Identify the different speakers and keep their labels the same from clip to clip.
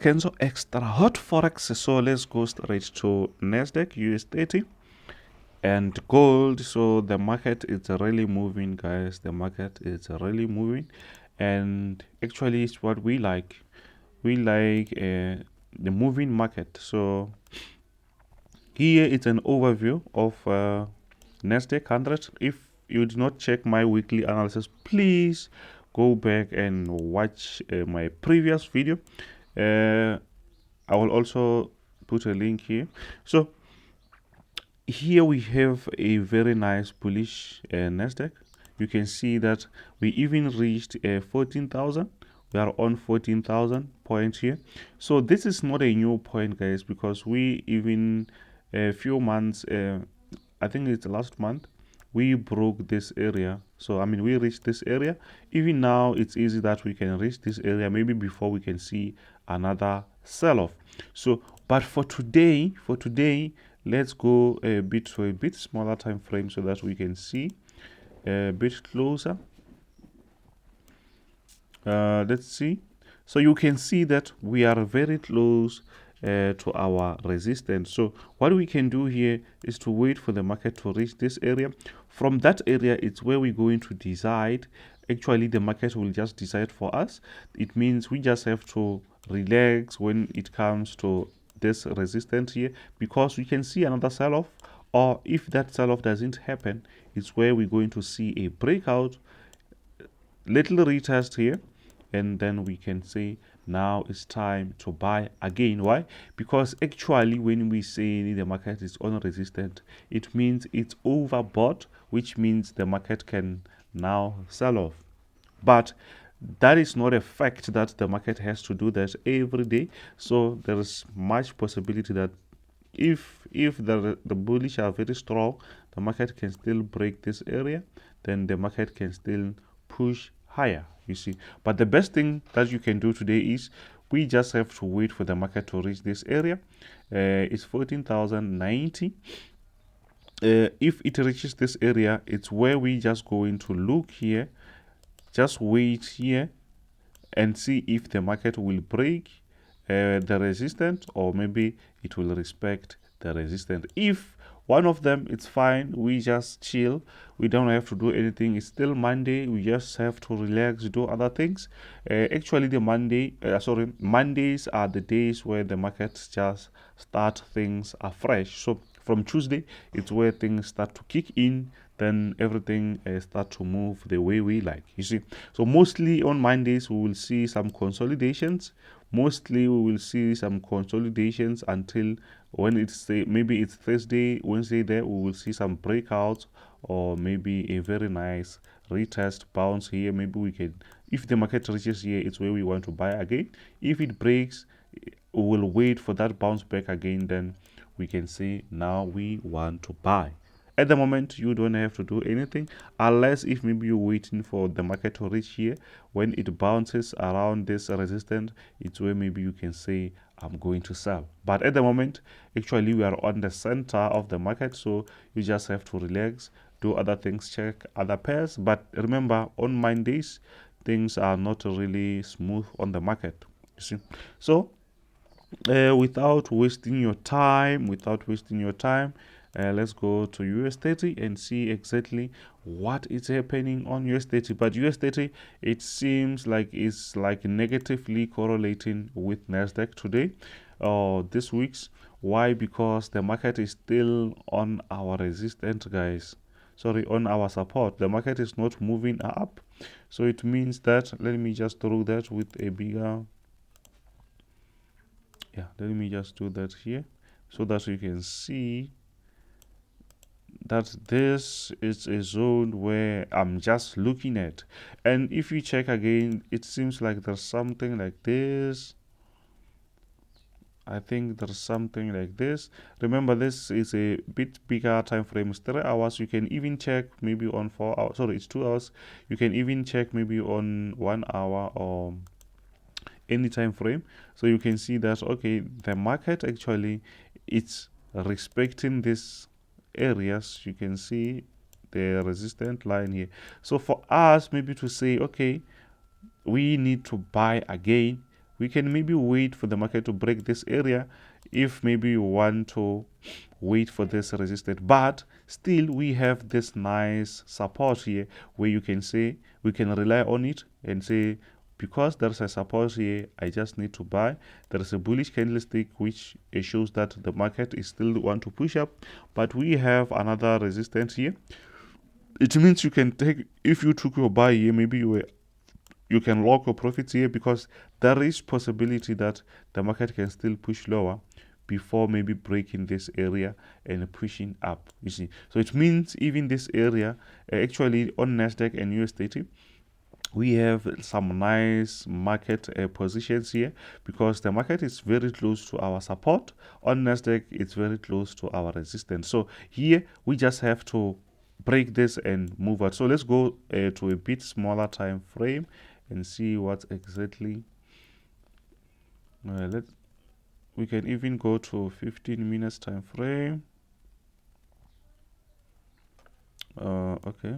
Speaker 1: Kenzo extra hot forex. So let's go straight to NASDAQ, US30 and gold. So the market is really moving, guys. The market is really moving, and actually it's what we like. We like the moving market. So here it's an overview of NASDAQ 100. If you did not check my weekly analysis, please go back and watch my previous video. I will also put a link here. So here we have a very nice bullish NASDAQ. You can see that we even reached 14,000. We are on 14,000 points here. So this is not a new point, guys, because we even a few months, I think it's last month, we broke this area. So I mean, we reached this area. Even now it's easy that we can reach this area, maybe before we can see another sell-off. So but for today, let's go a bit to a bit smaller time frame so that we can see a bit closer. Let's see. So you can see that we are very close to our resistance. So what we can do here is to wait for the market to reach this area. From that area, it's where we're going to decide. Actually, the market will just decide for us. It means we just have to relax when it comes to this resistance here, because we can see another sell-off, or if that sell-off doesn't happen, it's where we're going to see a breakout, little retest here, and then we can say now it's time to buy again. Why? Because actually when we say the market is on resistance, it means it's overbought, which means the market can now sell off. But that is not a fact that the market has to do that every day. So there is much possibility that if the bullish are very strong, the market can still break this area, then the market can still push higher, you see. But the best thing that you can do today is we just have to wait for the market to reach this area. It's 14,090. If it reaches this area, it's where we just going to look here, just wait here and see if the market will break the resistance, or maybe it will respect the resistance. If one of them, it's fine, we just chill, we don't have to do anything. It's still Monday, we just have to relax, do other things. Actually the Mondays are the days where the markets just start things afresh. So from Tuesday, it's where things start to kick in, then everything start to move the way we like, you see. So mostly on Mondays we will see some consolidations. Mostly we will see some consolidations until when it's maybe it's Thursday, Wednesday, there we will see some breakouts, or maybe a very nice retest bounce here. Maybe we can, if the market reaches here, it's where we want to buy again. If it breaks, we will wait for that bounce back again, then we can say now we want to buy. At the moment, you don't have to do anything, unless if maybe you're waiting for the market to reach here. When it bounces around this resistance, it's where maybe you can say I'm going to sell. But at the moment, actually we are on the center of the market, so you just have to relax, do other things, check other pairs. But remember, on Mondays things are not really smooth on the market, you see. So without wasting your time, let's go to US30 and see exactly what is happening on US30. But US30, it seems like it's like negatively correlating with NASDAQ today or this week's. Why? Because the market is still on our resistance, guys. Sorry, on our support. The market is not moving up. So it means that, let me just draw that with a bigger, yeah, let me just do that here so that you can see that this is a zone where I'm just looking at. And if you check again, it seems like there's something like this. I think there's something like this. Remember, this is a bit bigger time frame. It's 3 hours. You can even check maybe on 4 hours. Sorry, it's 2 hours. You can even check maybe on 1 hour or any time frame. So you can see that, okay, the market actually, it's respecting this areas. You can see the resistant line here. So for us maybe to say, okay, we need to buy again, we can maybe wait for the market to break this area if maybe you want to wait for this resistance. But still we have this nice support here where you can say we can rely on it and say, because there's a support here, I just need to buy. There is a bullish candlestick which shows that the market is still want to push up, but we have another resistance here. It means you can take, if you took your buy here, maybe you can lock your profits here, because there is possibility that the market can still push lower before maybe breaking this area and pushing up, you see. So it means even this area, actually on NASDAQ and US30, we have some nice market positions here, because the market is very close to our support. On NASDAQ, it's very close to our resistance. So here we just have to break this and move out. So let's go to a bit smaller time frame and see what exactly. We can even go to 15 minutes time frame. Okay,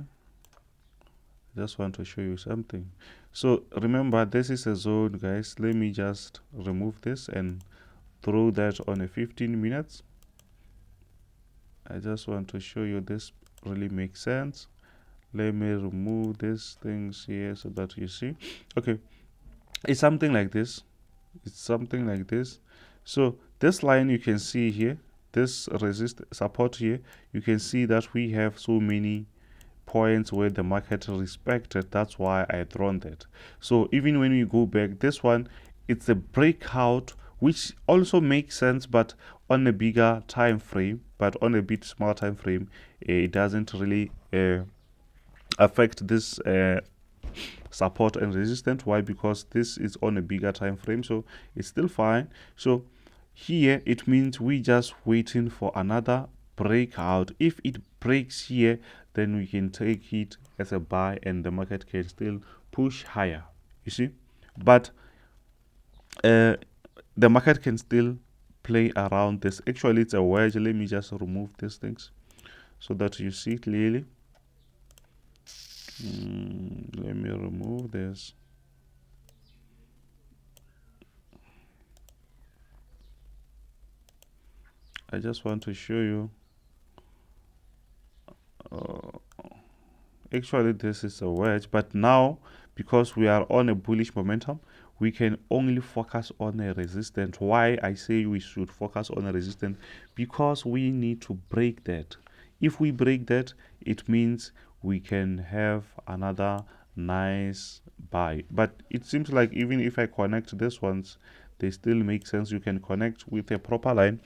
Speaker 1: just want to show you something. So remember, this is a zone, guys. Let me just remove this and throw that on a 15 minutes. I just want to show you this really makes sense. Let me remove these things here so that you see. Okay, it's something like this. It's something like this. So this line you can see here, this support here, you can see that we have so many points where the market respected. That's why I drawn that. So even when we go back, this one, it's a breakout, which also makes sense, but on a bigger time frame. But on a bit smaller time frame, it doesn't really affect this support and resistance. Why? Because this is on a bigger time frame, so it's still fine. So here it means we just waiting for another breakout. If it breaks here, then we can take it as a buy and the market can still push higher, you see. But the market can still play around this. Actually, it's a wedge. Let me just remove these things so that you see clearly. Let me remove this. I just want to show you. Actually, this is a wedge, but now because we are on a bullish momentum, we can only focus on a resistance. Why I say we should focus on a resistance? Because we need to break that. If we break that, it means we can have another nice buy. But it seems like even if I connect these ones, they still make sense. You can connect with a proper line.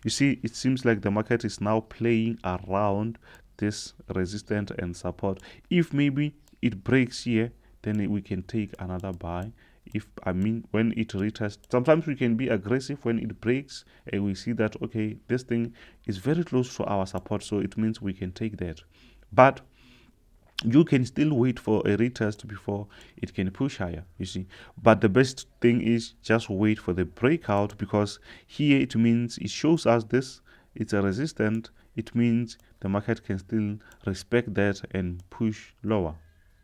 Speaker 1: You see, it seems like the market is now playing around this resistance and support. If maybe it breaks here, then we can take another buy. If when it retests, sometimes we can be aggressive when it breaks and we see that, okay, this thing is very close to our support, so it means we can take that. But you can still wait for a retest before it can push higher, you see. But the best thing is just wait for the breakout, because here it means it shows us this, it's a resistance. It means the market can still respect that and push lower,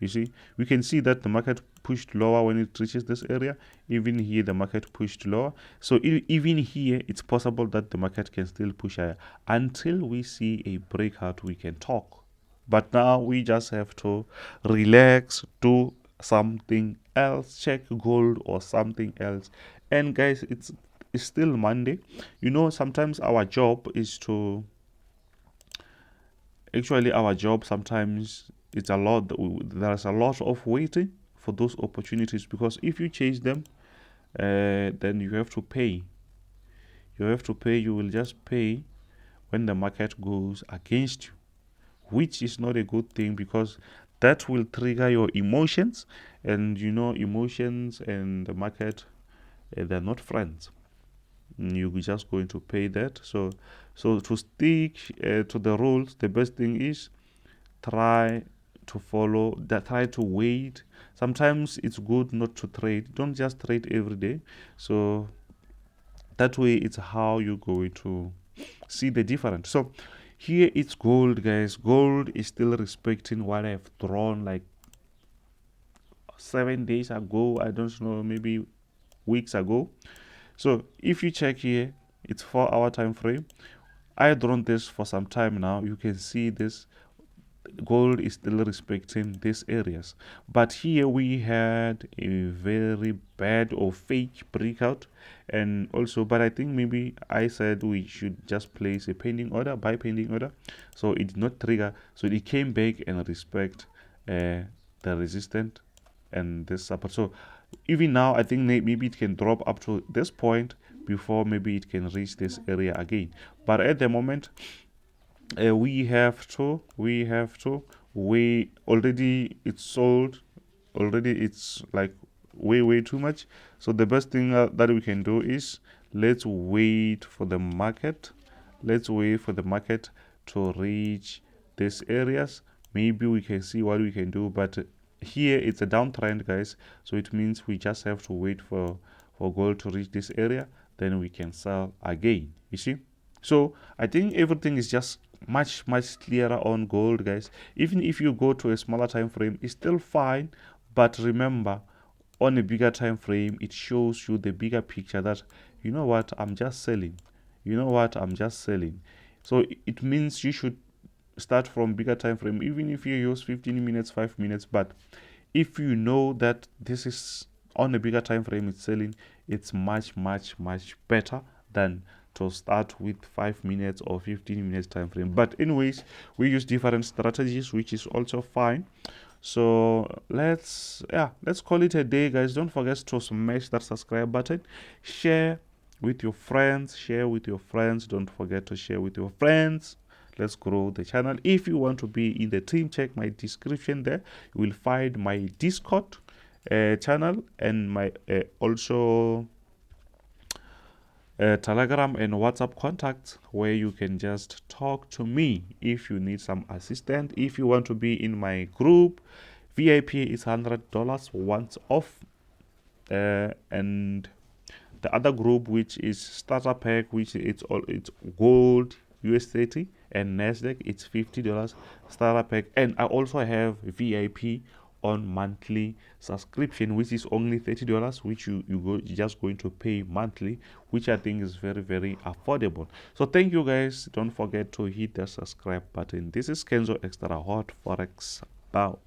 Speaker 1: you see. We can see that the market pushed lower when it reaches this area. Even here the market pushed lower, so even here it's possible that the market can still push higher. Until we see a breakout, we can talk. But now we just have to relax, do something else, check gold or something else. And guys, it's still Monday. You know, sometimes our job is to, actually our job sometimes it's a lot, there's a lot of waiting for those opportunities, because if you chase them, then you have to pay. You will just pay when the market goes against you, which is not a good thing, because that will trigger your emotions, and you know, emotions and the market, they're not friends. You're just going to pay that. So to stick to the rules, the best thing is try to follow that, try to wait. Sometimes it's good not to trade. Don't just trade every day. So that way it's how you're going to see the difference. So here it's gold, guys. Gold is still respecting what I've drawn like 7 days ago. I don't know, maybe weeks ago. So if you check here, it's 4-hour time frame. I drawn this for some time now. You can see this gold is still respecting these areas, but here we had a very bad or fake breakout. And also, but I think maybe I said we should just place a pending order, buy pending order, so it did not trigger, so it came back and respect the resistance and this support. So even now I think maybe it can drop up to this point before maybe it can reach this area again. But at the moment, we have to we already, it's sold already, it's like way too much. So the best thing that we can do is let's wait for the market, to reach these areas. Maybe we can see what we can do, but here it's a downtrend, guys, so it means we just have to wait for gold to reach this area, then we can sell again, you see. So I think everything is just much clearer on gold, guys. Even if you go to a smaller time frame, it's still fine, but remember, on a bigger time frame, it shows you the bigger picture that, you know what, I'm just selling, so it means you should start from bigger time frame, even if you use 15 minutes, 5 minutes. But if you know that this is on a bigger time frame, it's selling, it's much better than to start with 5 minutes or 15 minutes time frame. But anyways, we use different strategies, which is also fine. So let's call it a day, guys. Don't forget to smash that subscribe button, share with your friends, don't forget to share with your friends. Let's grow the channel. If you want to be in the team, check my description there. You will find my Discord channel and my also Telegram and WhatsApp contacts, where you can just talk to me if you need some assistance. If you want to be in my group, VIP is $100 once off, and the other group, which is starter pack, which it's gold, US30 and NASDAQ, it's $50 starter pack. And I also have VIP on monthly subscription, which is only $30, which you're just going to pay monthly, which I think is very affordable. So thank you, guys. Don't forget to hit the subscribe button. This is Kenzo Extra Hot Forex. Bow.